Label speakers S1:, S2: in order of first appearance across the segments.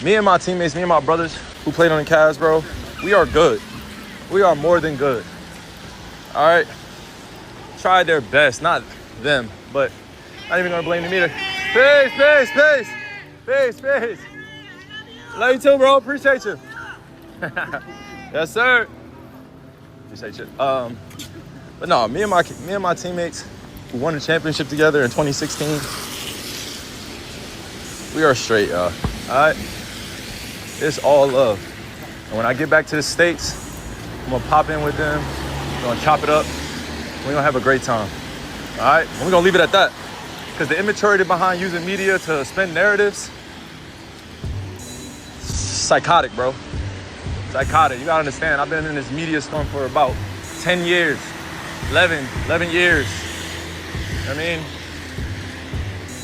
S1: Me and my teammates, me and my brothers who played on the Cavs, bro, we are good. We are more than good. All right? Tried their best, not them, but not even gonna blame them either. Peace. Love you too, bro. Appreciate you. Yes, sir. Appreciate you. But no, me and my teammates who won the championship together in 2016, we are straight, y'all. All right? It's all love. And when I get back to the States, I'm gonna pop in with them. We're gonna chop it up. We're gonna have a great time. All right? And we're gonna leave it at that. Because the immaturity behind using media to spin narratives, psychotic, bro. Psychotic. You gotta understand, I've been in this media storm for about 10 years, 11 years. You know what I mean?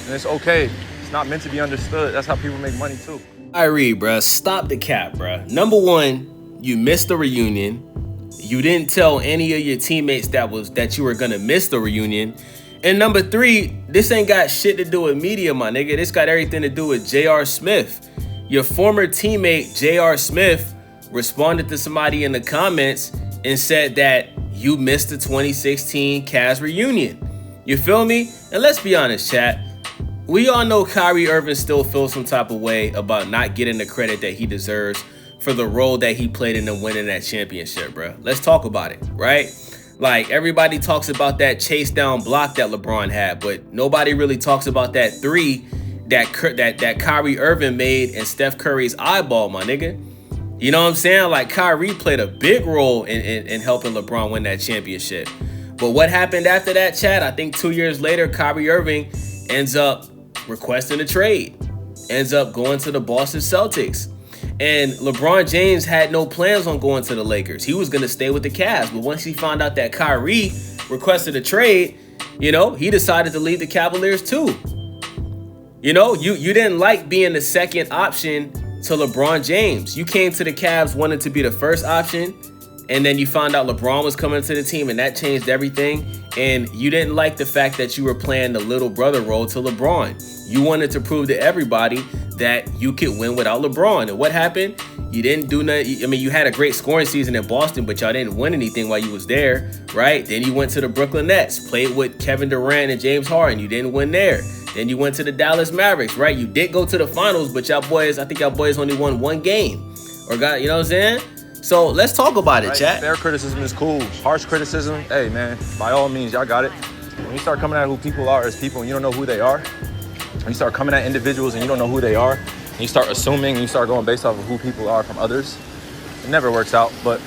S1: And it's okay. It's not meant to be understood. That's how people make money too.
S2: Kyrie, bruh, stop the cap, bruh. Number one, you missed the reunion. You didn't tell any of your teammates that you were gonna miss the reunion. And number three, this ain't got shit to do with media, my nigga. This got everything to do with J.R. Smith. Your former teammate, J.R. Smith, responded to somebody in the comments and said that you missed the 2016 Cavs reunion. You feel me? And let's be honest, chat. We all know Kyrie Irving still feels some type of way about not getting the credit that he deserves for the role that he played in winning that championship, bro. Let's talk about it, right? Like, everybody talks about that chase down block that LeBron had, but nobody really talks about that three that Kyrie Irving made in Steph Curry's eyeball, my nigga. You know what I'm saying? Like, Kyrie played a big role in helping LeBron win that championship. But what happened after that, chat? I think 2 years later, Kyrie Irving ends up requesting a trade, ends up going to the Boston Celtics. And LeBron James had no plans on going to the Lakers. He was going to stay with the Cavs. But once he found out that Kyrie requested a trade, you know, he decided to leave the Cavaliers too. You know, you didn't like being the second option to LeBron James. You came to the Cavs wanting to be the first option, and then you found out LeBron was coming to the team, and that changed everything. And you didn't like the fact that you were playing the little brother role to LeBron. You wanted to prove to everybody that you could win without LeBron. And what happened? You didn't do nothing. I mean, you had a great scoring season in Boston, but y'all didn't win anything while you was there, right? Then you went to the Brooklyn Nets, played with Kevin Durant and James Harden. You didn't win there. Then you went to the Dallas Mavericks, right? You did go to the finals, but y'all boys, I think y'all boys only won one game. Or got, you know what I'm saying? So let's talk about it,
S1: right?
S2: chat.
S1: Fair criticism is cool. Harsh criticism, hey man, by all means, y'all got it. When you start coming at who people are as people and you don't know who they are, when you start coming at individuals and you don't know who they are, and you start assuming and you start going based off of who people are from others, it never works out. But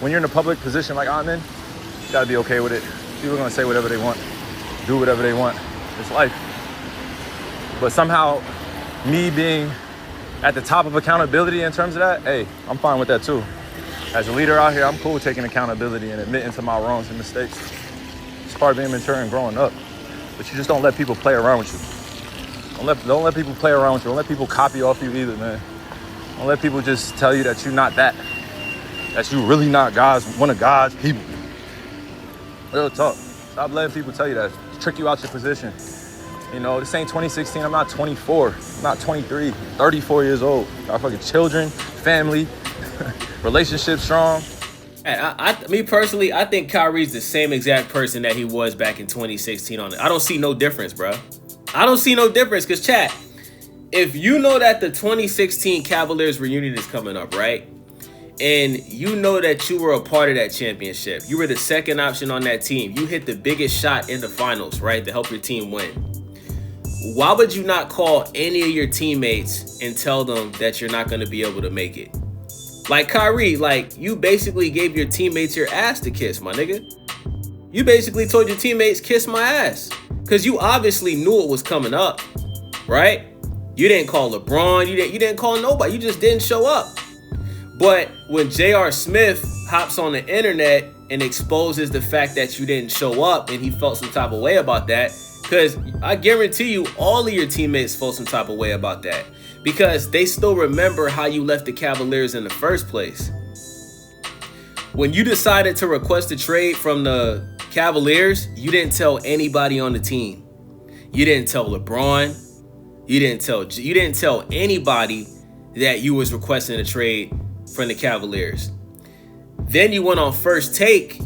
S1: when you're in a public position like I'm in, you gotta be okay with it. People are gonna say whatever they want, do whatever they want. It's life. But somehow, me being at the top of accountability in terms of that, hey, I'm fine with that too. As a leader out here, I'm cool with taking accountability and admitting to my wrongs and mistakes. It's part of being mature and growing up. But you just don't let people play around with you. Don't let people play around with you. Don't let people copy off you either, man. Don't let people just tell you that you're not that you really not one of God's people. Real talk. Stop letting people tell you that. Trick you out your position. You know, this ain't 2016. I'm not 24. I'm not 23. 34 years old. Got fucking children, family, relationship strong.
S2: Me personally, I think Kyrie's the same exact person that he was back in 2016 on it. I don't see no difference, bro. I don't see no difference because, chat, if you know that the 2016 Cavaliers reunion is coming up, right? And you know that you were a part of that championship. You were the second option on that team. You hit the biggest shot in the finals, right, to help your team win. Why would you not call any of your teammates and tell them that you're not going to be able to make it? Like Kyrie, like, you basically gave your teammates your ass to kiss, my nigga. You basically told your teammates, kiss my ass. Because you obviously knew it was coming up, right? You didn't call LeBron. You didn't call nobody. You just didn't show up. But when J.R. Smith hops on the internet and exposes the fact that you didn't show up and he felt some type of way about that, because I guarantee you all of your teammates felt some type of way about that because they still remember how you left the Cavaliers in the first place. When you decided to request a trade from the Cavaliers, you didn't tell anybody on the team. You didn't tell LeBron. You didn't tell anybody that you was requesting a trade from the Cavaliers. Then you went on First Take,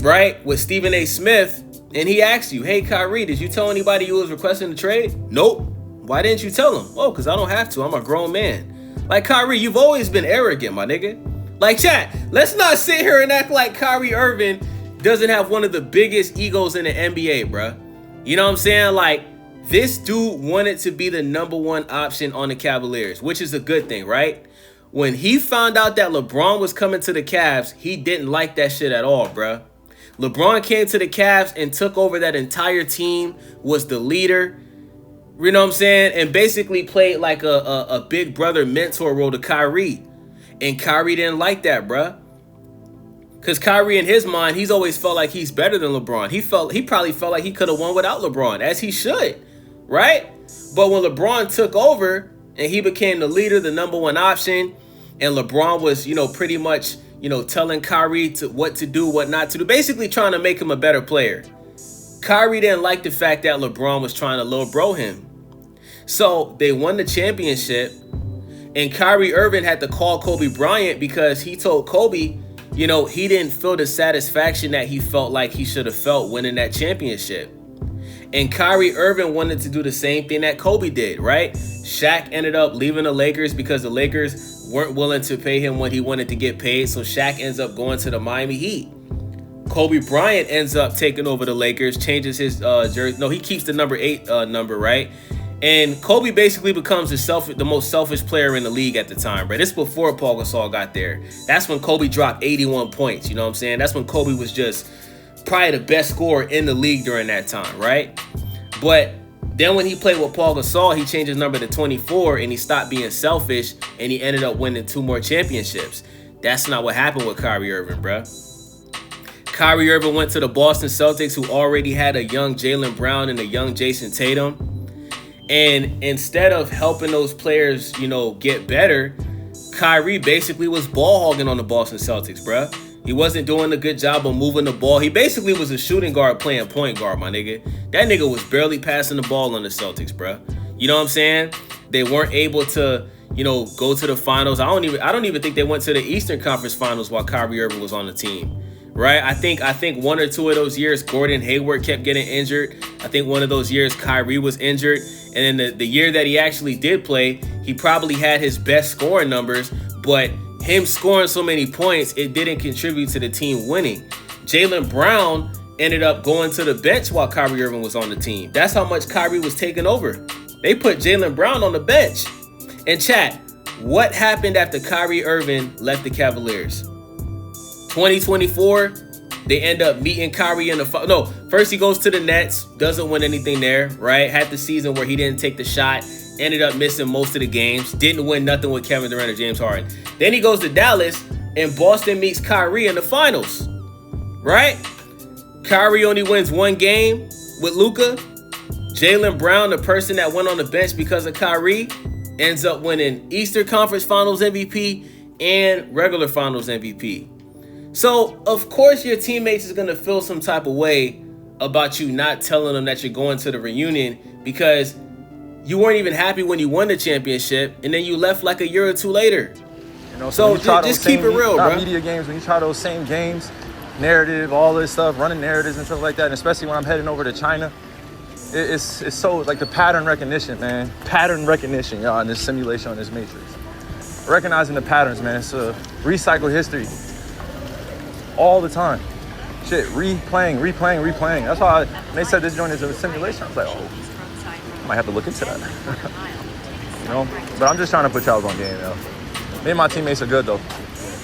S2: right, with Stephen A. Smith, and he asked you, hey, Kyrie, did you tell anybody you was requesting a trade? Nope. Why didn't you tell them? Oh, because I don't have to. I'm a grown man. Like, Kyrie, you've always been arrogant, my nigga. Like, chat, let's not sit here and act like Kyrie Irving doesn't have one of the biggest egos in the NBA, bruh. You know what I'm saying? Like, this dude wanted to be the number one option on the Cavaliers, which is a good thing, right? When he found out that LeBron was coming to the Cavs, he didn't like that shit at all, bruh. LeBron came to the Cavs and took over that entire team, was the leader, you know what I'm saying? And basically played like a big brother mentor role to Kyrie. And Kyrie didn't like that, bruh. Because Kyrie, in his mind, he's always felt like he's better than LeBron. He probably felt like he could have won without LeBron, as he should, right? But when LeBron took over and he became the leader, the number one option, and LeBron was, pretty much, telling Kyrie what to do, what not to do, basically trying to make him a better player. Kyrie didn't like the fact that LeBron was trying to little bro him. So they won the championship, and Kyrie Irving had to call Kobe Bryant because he told Kobe, he didn't feel the satisfaction that he felt like he should have felt winning that championship. And Kyrie Irving wanted to do the same thing that Kobe did, right? Shaq ended up leaving the Lakers because the Lakers weren't willing to pay him what he wanted to get paid. So Shaq ends up going to the Miami Heat. Kobe Bryant ends up taking over the Lakers, changes his jersey. No, he keeps the number 8 number, right? And Kobe basically becomes the most selfish player in the league at the time, right? This is before Paul Gasol got there. That's when Kobe dropped 81 points, you know what I'm saying? That's when Kobe was just probably the best scorer in the league during that time, right? But then when he played with Paul Gasol, he changed his number to 24 and he stopped being selfish and he ended up winning 2 more championships. That's not what happened with Kyrie Irving, bruh. Kyrie Irving went to the Boston Celtics, who already had a young Jaylen Brown and a young Jason Tatum. And instead of helping those players, get better, Kyrie basically was ball hogging on the Boston Celtics, bruh. He wasn't doing a good job of moving the ball. He basically was a shooting guard playing point guard, my nigga. That nigga was barely passing the ball on the Celtics, bruh. You know what I'm saying? They weren't able to, go to the finals. I don't even think they went to the Eastern Conference Finals while Kyrie Irving was on the team. Right? I think 1 or 2 of those years, Gordon Hayward kept getting injured. I think one of those years, Kyrie was injured. And then the year that he actually did play, he probably had his best scoring numbers, but him scoring so many points, it didn't contribute to the team winning. Jaylen Brown ended up going to the bench while Kyrie Irving was on the team. That's how much Kyrie was taking over. They put Jaylen Brown on the bench. And chat, what happened after Kyrie Irving left the Cavaliers? 2024, they end up meeting Kyrie in the first he goes to the Nets, doesn't win anything there, right? Had the season where he didn't take the shot, ended up missing most of the games, didn't win nothing with Kevin Durant or James Harden. Then he goes to Dallas, and Boston meets Kyrie in the finals, right? Kyrie only wins 1 game with Luka. Jaylen Brown, the person that went on the bench because of Kyrie, ends up winning Eastern Conference Finals MVP and regular Finals MVP. So, of course, your teammates is going to feel some type of way about you not telling them that you're going to the reunion because you weren't even happy when you won the championship, and then you left like a year or 2 later. So just keep it real, bro.
S1: Media games, when you try those same games, narrative, all this stuff, running narratives and stuff like that, and especially when I'm heading over to China, it's so, like, the pattern recognition, man. Pattern recognition, y'all, in this simulation, on this matrix. Recognizing the patterns, man. It's a recycled history. All the time. Shit, replaying. That's why when they said this joint is a simulation, I was like, I might have to look into that. But I'm just trying to put y'all on game, yo. Me and my teammates are good, though.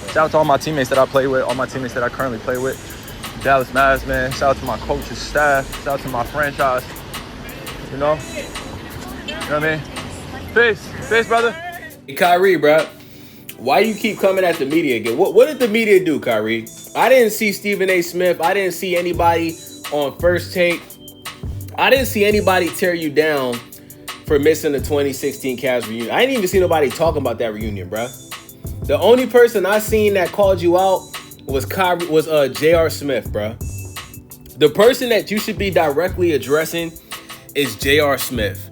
S1: Shout out to all my teammates that I play with, all my teammates that I currently play with. Dallas Mavs, man. Shout out to my coach's staff. Shout out to my franchise. You know what I mean? Peace, brother.
S2: Hey, Kyrie, bro. Why you keep coming at the media again? What did the media do, Kyrie? I didn't see Stephen A. Smith. I didn't see anybody on First Take. I didn't see anybody tear you down for missing the 2016 Cavs reunion. I didn't even see nobody talking about that reunion, bro. The only person I seen that called you out was J.R. Smith, bro. The person that you should be directly addressing is J.R. Smith.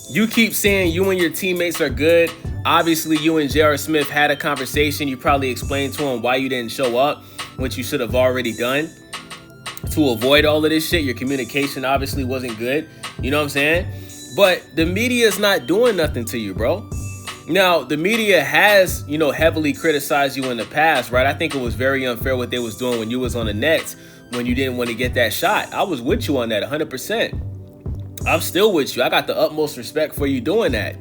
S2: You keep saying you and your teammates are good. Obviously, you and J.R. Smith had a conversation. You probably explained to him why you didn't show up, which you should have already done to avoid all of this shit. Your communication obviously wasn't good. You know what I'm saying? But the media is not doing nothing to you, bro. Now, the media has, heavily criticized you in the past, right? I think it was very unfair what they was doing when you was on the Nets, when you didn't want to get that shot. I was with you on that 100%. I'm still with you. I got the utmost respect for you doing that.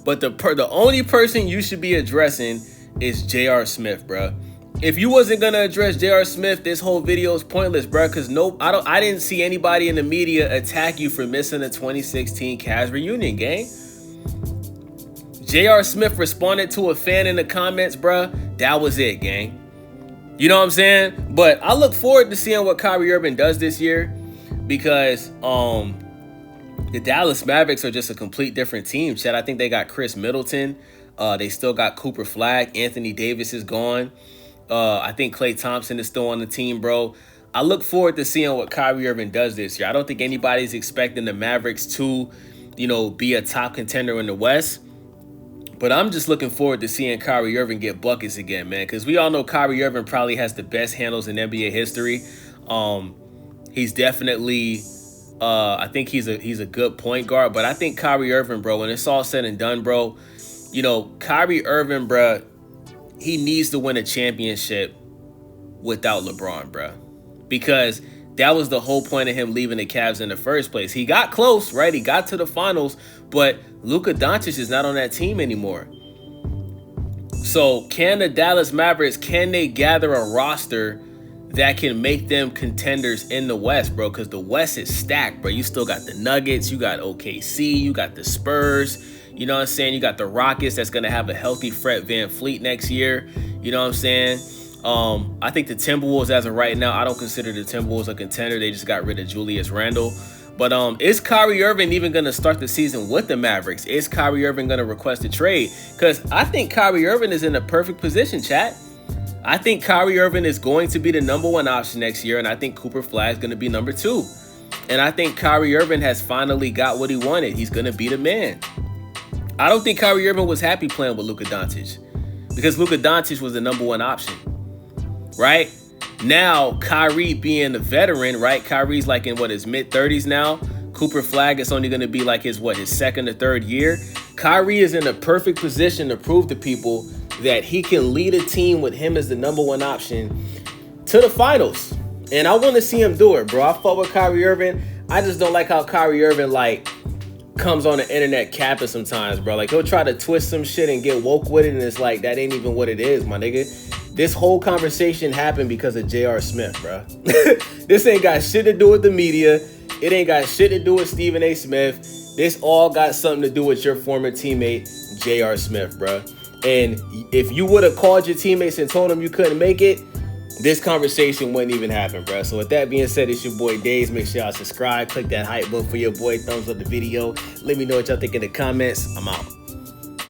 S2: But the only person you should be addressing is J.R. Smith, bro. If you wasn't gonna address J.R. Smith, this whole video is pointless, bro. Cause I didn't see anybody in the media attack you for missing the 2016 Cavs reunion, gang. J.R. Smith responded to a fan in the comments, bro. That was it, gang. You know what I'm saying? But I look forward to seeing what Kyrie Irving does this year, because the Dallas Mavericks are just a complete different team, Chad. I think they got Chris Middleton. They still got Cooper Flag. Anthony Davis is gone. I think Klay Thompson is still on the team, bro. I look forward to seeing what Kyrie Irving does this year. I don't think anybody's expecting the Mavericks to, be a top contender in the West. But I'm just looking forward to seeing Kyrie Irving get buckets again, man. Because we all know Kyrie Irving probably has the best handles in NBA history. He's definitely, I think he's a good point guard. But I think Kyrie Irving, bro, when it's all said and done, bro, Kyrie Irving, bro, he needs to win a championship without LeBron, bro. Because that was the whole point of him leaving the Cavs in the first place. He got close, right? He got to the finals, but Luka Doncic is not on that team anymore. So can the Dallas Mavericks, can they gather a roster that can make them contenders in the West, bro? Because the West is stacked, bro. You still got the Nuggets, you got OKC, you got the Spurs, you know what I'm saying? You got the Rockets that's going to have a healthy Fred VanVleet next year. You know what I'm saying? I think the Timberwolves, as of right now, I don't consider the Timberwolves a contender. They just got rid of Julius Randle. But is Kyrie Irving even going to start the season with the Mavericks? Is Kyrie Irving going to request a trade? Because I think Kyrie Irving is in a perfect position, chat. I think Kyrie Irving is going to be the number one option next year, and I think Cooper Flag is going to be number two. And I think Kyrie Irving has finally got what he wanted. He's going to be the man. I don't think Kyrie Irving was happy playing with Luka Doncic, because Luka Doncic was the number one option, right? Now, Kyrie being a veteran, right? Kyrie's like in his mid-30s now. Cooper Flag is only going to be like his second or third year. Kyrie is in a perfect position to prove to people that he can lead a team with him as the number one option to the finals. And I want to see him do it, bro. I fuck with Kyrie Irving. I just don't like how Kyrie Irving, comes on the internet capping sometimes, bro. He'll try to twist some shit and get woke with it, and it's like, that ain't even what it is, my nigga. This whole conversation happened because of J.R. Smith, bro. This ain't got shit to do with the media. It ain't got shit to do with Stephen A. Smith. This all got something to do with your former teammate, J.R. Smith, bro. And if you would have called your teammates and told them you couldn't make it, this conversation wouldn't even happen, bro. So with that being said, it's your boy Daze. Make sure y'all subscribe. Click that hype button for your boy. Thumbs up the video. Let me know what y'all think in the comments. I'm out.